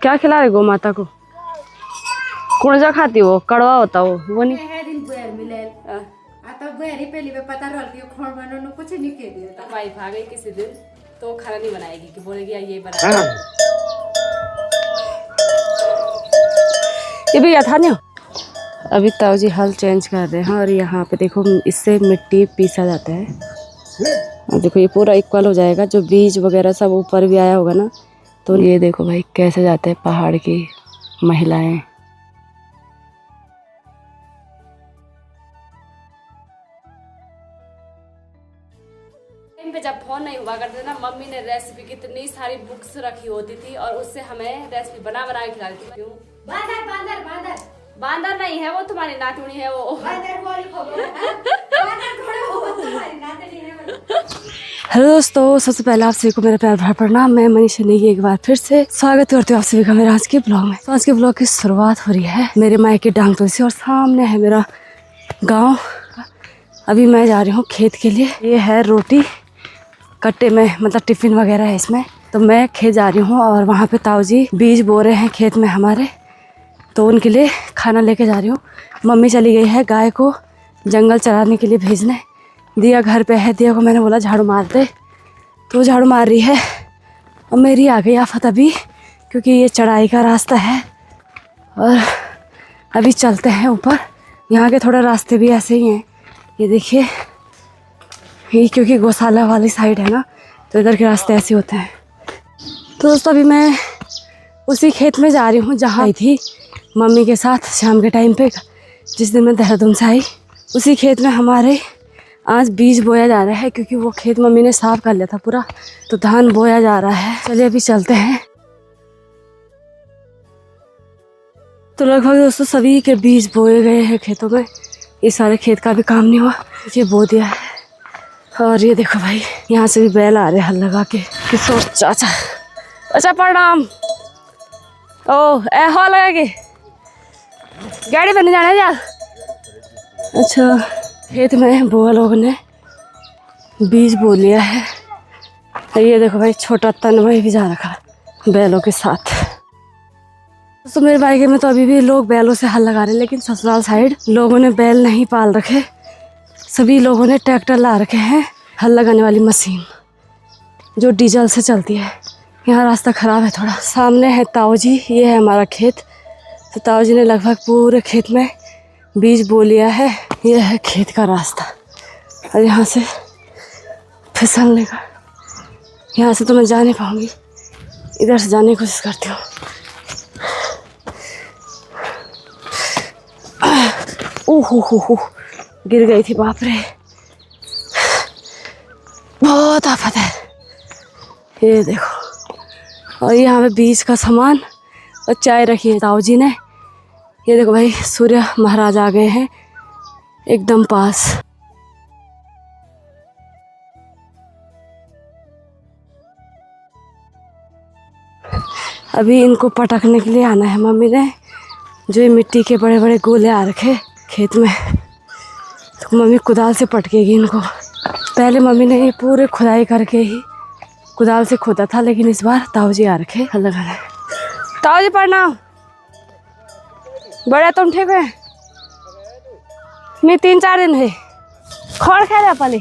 क्या खिला रहे गो माता को? कौन जा खाती वो? कड़वा होता वो नहीं है दिन बुआर मिले आता बुआरी पहली बार पता रहल कि खोण बननो कुछ नहीं के दिया। वाइफ आ गई किसी दिन तो खाना नहीं बनाएगी कि बोलेगी ये बना। ये भी था ना। अभी ताऊ जी हल चेंज कर रहे हैं और यहाँ पे देखो इससे मिट्टी पीसा जाता है और देखो ये पूरा इक्वल हो जाएगा। जो बीज वगैरह सब ऊपर भी आया होगा ना, तो ये देखो भाई कैसे जाते हैं पहाड़ की महिलाएं। पे जब फोन नहीं हुआ करते ना, मम्मी ने रेसिपी कितनी सारी बुक्स रखी होती थी और उससे हमें रेसिपी बना बना के खिलाती थी। क्यों? बांदर बांदर बांदर बांदर नहीं है वो, तुम्हारी नातुनी है वो। बांदर बोली खो बांदर थोड़ा हो तुम्हारी नातुनी है वो। हेलो दोस्तों, सबसे पहले आप सभी को मेरा प्यार भरा प्रणाम। मैं मनीषा नेगी एक बार फिर से स्वागत करती हूँ आप सभी का मेरे आज के ब्लॉग में। तो आज के ब्लॉग की शुरुआत हो रही है मेरे मायके डांगतों से और सामने है मेरा गाँव। अभी मैं जा रही हूँ खेत के लिए। ये है रोटी कट्टे में, मतलब टिफिन वगैरह है इसमें। तो मैं खेत जा रही हूँ और वहाँ पे ताऊ जी बीज बो रहे हैं खेत में हमारे, तो उनके लिए खाना लेके जा रही हूँ। मम्मी चली गई है गाय को जंगल चराने के लिए भेजने। दिया घर पे है, दिया को मैंने बोला झाड़ू मार दे, तो झाड़ू मार रही है। और मेरी आ गई आफत अभी, क्योंकि ये चढ़ाई का रास्ता है और अभी चलते हैं ऊपर। यहाँ के थोड़ा रास्ते भी ऐसे ही हैं, ये देखिए। ये क्योंकि गौशाला वाली साइड है ना, तो इधर के रास्ते ऐसे होते हैं। तो दोस्तों अभी मैं उसी खेत में जा रही हूँ जहाँ आई थी मम्मी के साथ शाम के टाइम पे, जिस दिन मैं देहरादून से आई। उसी खेत में हमारे आज बीज बोया जा रहा है, क्योंकि वो खेत मम्मी ने साफ कर लिया था पूरा, तो धान बोया जा रहा है। चलिए अभी चलते हैं। तो लगभग दोस्तों सभी के बीज बोए गए हैं खेतों में। ये सारे खेत का भी काम नहीं हुआ, ये बो दिया है। और ये देखो भाई, यहाँ से भी बैल आ रहे हल लगा के। किसो चाचा अच्छा प्रणाम। ओ ए हो लगा के गाड़ी पर नहीं जाना है यार। अच्छा खेत में बुआ लोगों ने बीज बो लिया है। ये देखो भाई छोटा तन्मय भी जा रखा बैलों के साथ। तो मेरे बाइक में तो अभी भी लोग बैलों से हल लगा रहे हैं, लेकिन ससुराल साइड लोगों ने बैल नहीं पाल रखे। सभी लोगों ने ट्रैक्टर ला रखे हैं, हल लगाने वाली मशीन जो डीजल से चलती है। यहाँ रास्ता ख़राब है थोड़ा। सामने है ताऊ जी, ये है हमारा खेत। तो ताऊ जी ने लगभग पूरे खेत में बीज बो लिया है। ये है खेत का रास्ता और यहाँ से फिसलने का, यहाँ से तो मैं जा नहीं पाऊँगी, इधर से जाने की कोशिश करती हूँ। ओहो गिर गई थी, बाप रे बहुत आफत है। ये देखो, और यहाँ पे बीज का सामान और चाय रखी है ताऊ जी ने। ये देखो भाई सूर्य महाराज आ गए हैं एकदम पास। अभी इनको पटकने के लिए आना है मम्मी ने, जो ये मिट्टी के बड़े बड़े गोले आ रखे खेत में, तो मम्मी कुदाल से पटकेगी इनको। पहले मम्मी ने ये पूरे खुदाई करके ही कुदाल से खोदा था, लेकिन इस बार ताऊ जी आ रखे हल लगाने। ताऊ जी प्रणाम। बड़े तुम ठीक है? नहीं 3-4 दिन है। खोड़ खा रहे पहले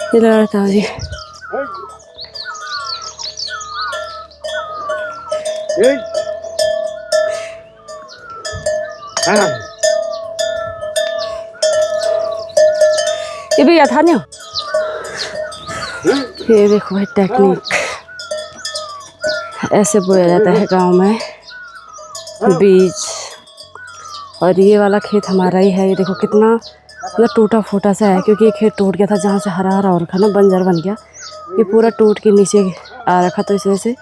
ये लग रहा ताऊ जी। ये भी था नहीं। ये देखो भाई टेक्निक, ऐसे बोया जाता है गांव में बीज। और ये वाला खेत हमारा ही है। ये देखो कितना मतलब टूटा फूटा सा है, क्योंकि ये खेत टूट गया था जहाँ से हरा हरा हो रखा ना, बंजर बन गया। ये पूरा टूट के नीचे आ रखा, तो इस वजह से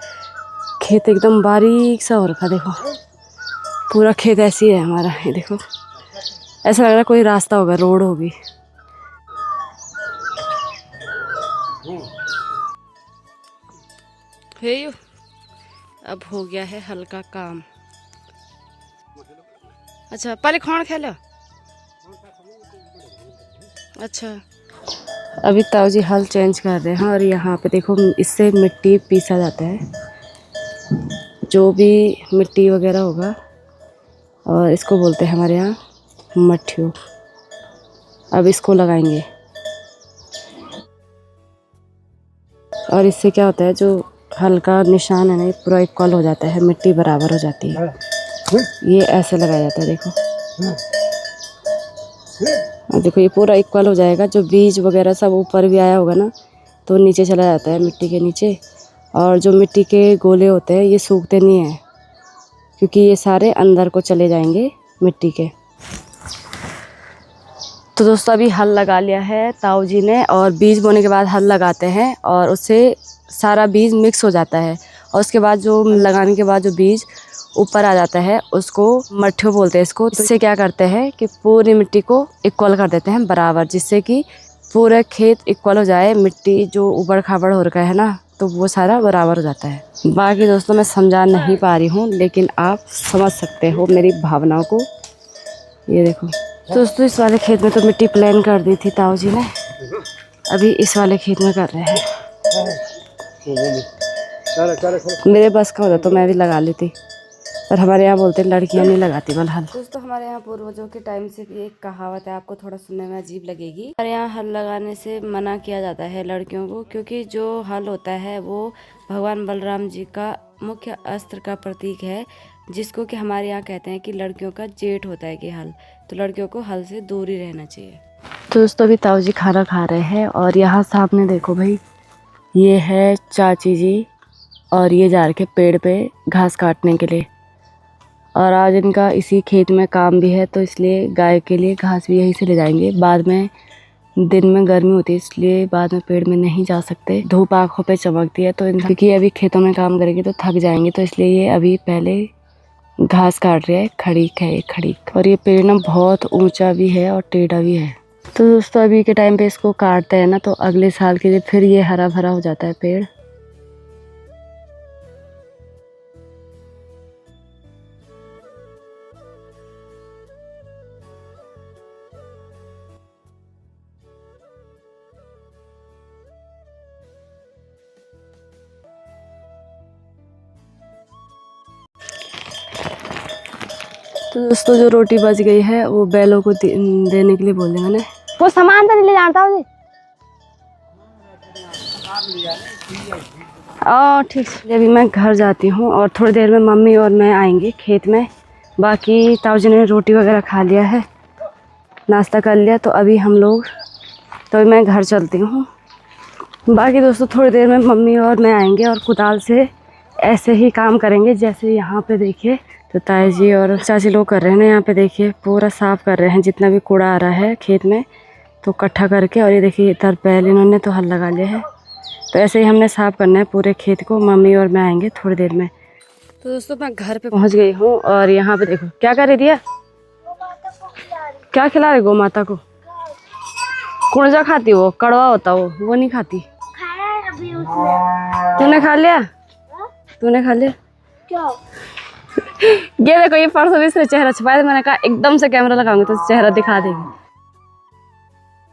खेत एकदम बारीक सा हो रखा। देखो पूरा खेत ऐसी है हमारा। ये देखो ऐसा लग रहा है कोई रास्ता होगा, रोड होगी। अब हो गया है हल्का काम। अच्छा पहले खोण खेलो। अच्छा अभी ताऊ जी हल चेंज कर रहे हैं और यहाँ पे देखो इससे मिट्टी पीसा जाता है, जो भी मिट्टी वगैरह होगा, और इसको बोलते हैं हमारे यहाँ मट्ठियों। अब इसको लगाएंगे और इससे क्या होता है, जो हल्का निशान है ना, ये पूरा इक्वल हो जाता है, मिट्टी बराबर हो जाती है। ये ऐसे लगाया जाता है, देखो। और देखो ये पूरा इक्वल हो जाएगा। जो बीज वगैरह सब ऊपर भी आया होगा ना, तो नीचे चला जाता है मिट्टी के नीचे। और जो मिट्टी के गोले होते हैं ये सूखते नहीं हैं, क्योंकि ये सारे अंदर को चले जाएंगे मिट्टी के। तो दोस्तों अभी हल लगा लिया है ताऊ जी ने, और बीज बोने के बाद हल लगाते हैं और उससे सारा बीज मिक्स हो जाता है। और उसके बाद जो लगाने के बाद जो बीज ऊपर आ जाता है उसको मट्ठियों बोलते हैं इसको। इससे क्या करते हैं कि पूरी मिट्टी को इक्वल कर देते हैं बराबर, जिससे कि पूरा खेत इक्वल हो जाए। मिट्टी जो उबड़ खाबड़ हो रखा है ना, तो वो सारा बराबर हो जाता है। बाकी दोस्तों मैं समझा नहीं पा रही हूँ, लेकिन आप समझ सकते हो मेरी भावनाओं को। ये देखो दोस्तों, इस वाले खेत में तो मिट्टी प्लेन कर दी थी ताऊ जी ने, अभी इस वाले खेत में कर रहे हैं। मेरे बस का होता तो मैं भी लगा लेती, पर हमारे यहाँ बोलते हैं लड़कियाँ नहीं लगाती बल हल। दोस्तों हमारे यहाँ पूर्वजों के टाइम से भी एक कहावत है, आपको थोड़ा सुनने में अजीब लगेगी। हमारे यहाँ हल लगाने से मना किया जाता है लड़कियों को, क्योंकि जो हल होता है वो भगवान बलराम जी का मुख्य अस्त्र का प्रतीक है, जिसको कि हमारे यहाँ कहते हैं कि लड़कियों का जेठ होता है कि हल, तो लड़कियों को हल से दूर ही रहना चाहिए। तो दोस्तों अभी ताऊ जी खाना खा रहे हैं और यहाँ सामने देखो भाई, ये है चाची जी और ये जा रखे पेड़ पे घास काटने के लिए। और आज इनका इसी खेत में काम भी है, तो इसलिए गाय के लिए घास भी यहीं से ले जाएंगे। बाद में दिन में गर्मी होती है, इसलिए बाद में पेड़ में नहीं जा सकते, धूप आँखों पे चमकती है, तो क्योंकि अभी खेतों में काम करेंगे तो थक जाएंगे, तो इसलिए ये अभी पहले घास काट रहे हैं। खड़ीक है ये, खड़ीक। और ये पेड़ ना बहुत ऊंचा भी है और टेढ़ा भी है। तो दोस्तों अभी के टाइम पे इसको काटते हैं ना, तो अगले साल के लिए फिर ये हरा भरा हो जाता है पेड़। तो दोस्तों जो रोटी बच गई है वो बैलों को देने के लिए बोले मैंने। वो सामान तो नहीं ले जाता मुझे। ठीक है, अभी मैं घर जाती हूँ और थोड़ी देर में मम्मी और मैं आएंगे खेत में। बाकी ताऊ जी ने रोटी वगैरह खा लिया है, नाश्ता कर लिया, तो अभी हम लोग, तो मैं घर चलती हूँ। बाकी दोस्तों थोड़ी देर में मम्मी और मैं आएंगे और कुदाल से ऐसे ही काम करेंगे, जैसे यहाँ पे देखिए तो ताई जी और चाची लोग कर रहे हैं ना। यहाँ पे देखिए पूरा साफ़ कर रहे हैं, जितना भी कूड़ा आ रहा है खेत में तो इकट्ठा करके। और ये देखिए इधर पहले इन्होंने तो हल लगा लिया है, तो ऐसे ही हमने साफ़ करना है पूरे खेत को। मम्मी और मैं आएंगे थोड़ी देर में। तो दोस्तों मैं घर पे पहुँच गई हूँ और यहाँ पे देखो क्या कर रही दिया, क्या खिला रहे गौ माता को। कुणजा खाती, वो कड़वा होता वो नहीं खाती। तूने खा लिया? तूने खा लिया क्या? ये देखो ये परसों भी इसने चेहरा छुपाया था, मैंने कहा एकदम से कैमरा लगाऊंगी तो चेहरा दिखा देगी।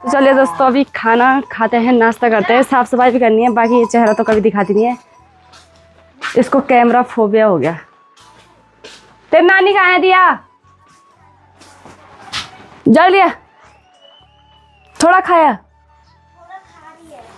तो चलिए दोस्तों अभी खाना खाते हैं, नाश्ता करते हैं, साफ सफाई भी करनी है। बाकी ये चेहरा तो कभी दिखाती नहीं है, इसको कैमरा फोबिया हो गया। तेरी नानी कहाँ है दिया? जल लिया? थोड़ा खाया?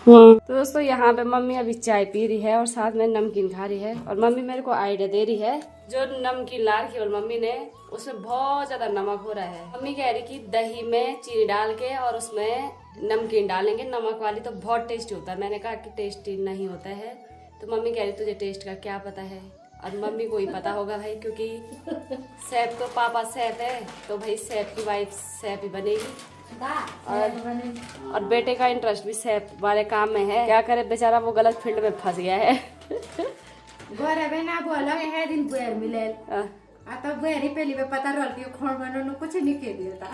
तो दोस्तों यहाँ पे मम्मी अभी चाय पी रही है और साथ में नमकीन खा रही है। और मम्मी मेरे को आइडिया दे रही है, जो नमकीन ला रखी है और मम्मी ने, उसमें बहुत ज्यादा नमक हो रहा है। मम्मी कह रही कि दही में चीनी डाल के और उसमें नमकीन डालेंगे नमक वाली, तो बहुत टेस्टी होता है। मैंने कहा कि टेस्टी नहीं होता है, तो मम्मी कह रही तुझे टेस्ट का क्या पता है। और मम्मी को ही पता होगा भाई, क्योंकि शेफ तो पापा शेफ है, तो भाई शेफ की वाइफ शेफ ही बनेगी। और बेटे का इंटरेस्ट भी शेफ वाले काम में है। क्या करे बेचारा, वो गलत फील्ड में फंस गया है। गोरे ना बोलो है दिन बुएर मिले आता बुएरी पहली पे पता रोल की खोण बनाने कुछ नहीं कह दिया था।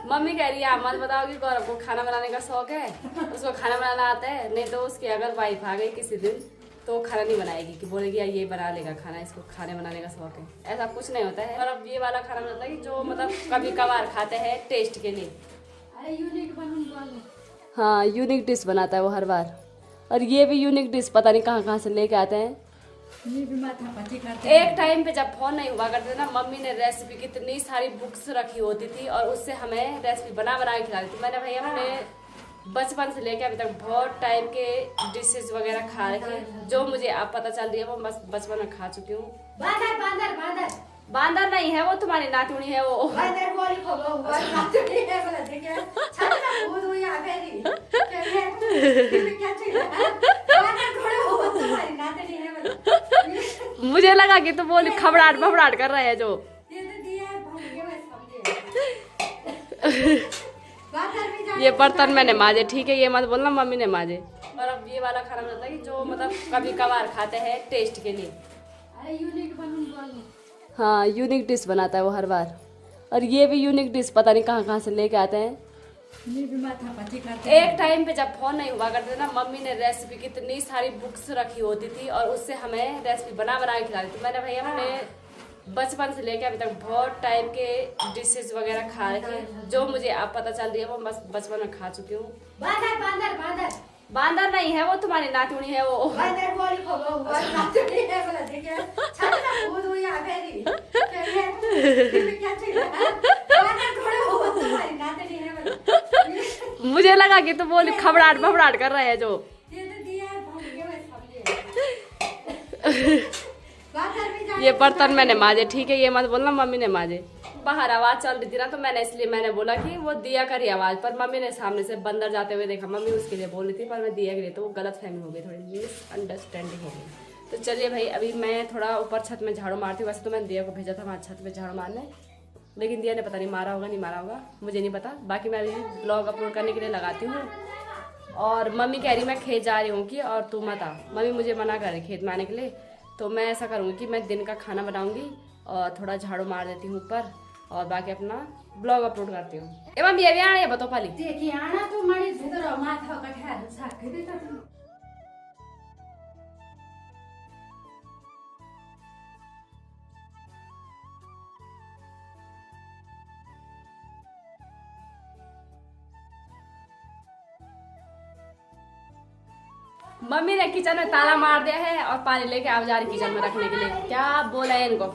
मम्मी कह रही है मत बताओ कि गौरव को खाना बनाने का शौक है, उसको खाना बनाना आता है। नहीं तो उसकी अगर वाइफ आ गई किसी दिन तो खाना नहीं बनाएगी, कि बोलेगी यार ये बना लेगा खाना, इसको खाने बनाने का शौक है। ऐसा कुछ नहीं होता है। और अब ये वाला खाना होता है कि जो मतलब कभी कभार खाते हैं टेस्ट के लिए। अरे यूनिक बनूं हाँ, यूनिक डिश बनाता है वो हर बार। और ये भी यूनिक डिश पता नहीं कहाँ कहाँ से लेके आते हैं। ये भी माथा पची करते एक टाइम पे जब फोन नहीं हुआ करते ना, मम्मी ने रेसिपी कितनी सारी बुक्स रखी होती थी और उससे हमें रेसिपी बना बना के खिलाती थी। मैंने भाई अपने बचपन से लेके अभी तक बहुत टाइम के डिशेज वगैरह खा रखे, जो मुझे अब पता चल रही है वो बचपन में खा चुकी हूँ। बांदर बांदर बांदर बांदर नहीं है वो, तुम्हारी नातुनी है वो। बांदर बोली खबो हुआ नातुनी है बोला देखे छत का कूद हुई आ गई क्या चाहिए बांदर थोड़े हो तुम्हारी नातुनी है बोला। मुझे लगा कि तुम बोली खबड़ाट भबड़ाट कर रहे हैं जो। ये तो दिया है भूल गए समझे। बांदर भी जाने ये बर्तन मैंने माजे, ठीक है, ये मत बोलना मम्मी ने माजे। और अब ये वाला खाना रहता है कि जो मतलब कभी कभार खाते हैं टेस्ट के लिए। अरे यूनिक बनूंगा। हाँ, यूनिक डिश बनाता है वो हर बार। और ये भी यूनिक डिश पता नहीं कहाँ कहाँ से लेके आते हैं। ये भी माथा पची करते एक टाइम पे जब फोन नहीं हुआ करते ना, मम्मी ने रेसिपी कितनी सारी बुक्स रखी होती थी और उससे हमें रेसिपी बना बना के खिलाती थी। मैंने भाई अपने बचपन से लेके अभी तक बहुत टाइम के डिशेज वगैरह खा रखे, जो मुझे अब पता चल रही है वो बचपन में खा चुकी हूँ। बांदर बांदर बांदर बांदर नहीं है वो, तुम्हारी नातुनी है वो। बांदर बोली खबो हुआ नातुनी है बोला देखे छत का कूद हुई आ गई क्या चाहिए बांदर थोड़े हो तुम्हारी नातुनी है बोला। मुझे लगा कि तुम बोली खबड़ाट भबड़ाट कर रहे हैं जो। ये तो दिया है भूल गए समझे। बांदर भी जाने ये बर्तन मैंने माजे, ठीक है, ये मत बोलना मम्मी ने माजे। बाहर आवाज चल रही थी ना, तो मैंने बोला कि वो दिया करी आवाज, पर मम्मी ने सामने से बंदर जाते हुए देखा। मम्मी उसके लिए बोल रही थी पर मैं दिया के लिए, तो वो गलत फहमी हो गई, थोड़ी मिसअंडरस्टैंडिंग हो गई। तो चलिए भाई, अभी मैं थोड़ा ऊपर छत में झाड़ू मारती हूँ। वैसे तो मैंने दिया को भेजा था वहाँ छत में झाड़ू मारने, लेकिन दिया ने पता नहीं मारा होगा नहीं मारा होगा, मुझे नहीं पता। बाकी मैं अभी ब्लॉग अपलोड करने के लिए लगाती हूँ। और मम्मी कह रही मैं खेत जा रही हूँ कि और तू मत आ। मम्मी मुझे मना कर रही खेत में आने के लिए, तो मैं ऐसा करूँगी कि मैं दिन का खाना बनाऊँगी और थोड़ा झाड़ू मार देती हूँ ऊपर, और बाकी अपना ब्लॉग अपलोड करती हूँ। एवं ये भी आना है बताओ पाली देखिए आना तो मणि भीतर माथा का ठहर साथ देता तुम। मम्मी ने किचन में ताला मार दिया है और पानी लेके आप जा रही किचन में रखने के लिए। क्या बोला है इनको।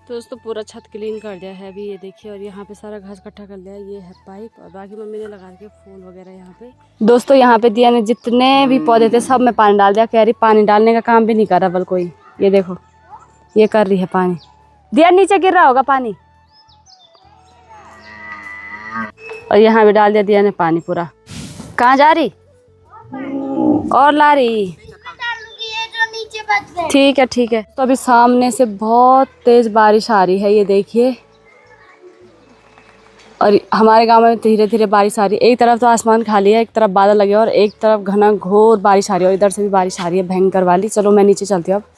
तो दोस्तों पूरा छत क्लीन कर दिया है अभी, ये देखिए। और यहाँ पे सारा घास इकट्ठा कर लिया है, ये है पाइप। और बाकी मम्मी ने लगा के फूल वगैरह यहाँ पे। दोस्तों यहाँ पे दिया ने जितने भी पौधे थे सब में पानी डाल दिया। कह रही पानी डालने का काम भी नहीं कर रहा बल कोई। ये देखो ये कर रही है पानी। दिया नीचे गिर रहा होगा पानी। और यहाँ भी डाल दिया दिया ने पानी पूरा। कहाँ जा रही और ला रही। ठीक है ठीक है। तो अभी सामने से बहुत तेज बारिश आ रही है, ये देखिए। और हमारे गांव में धीरे धीरे बारिश आ रही है। एक तरफ तो आसमान खाली है, एक तरफ बादल लगे और एक तरफ घना घोर बारिश आ रही है। और इधर से भी बारिश आ रही है भयंकर वाली। चलो मैं नीचे चलती हूँ अब।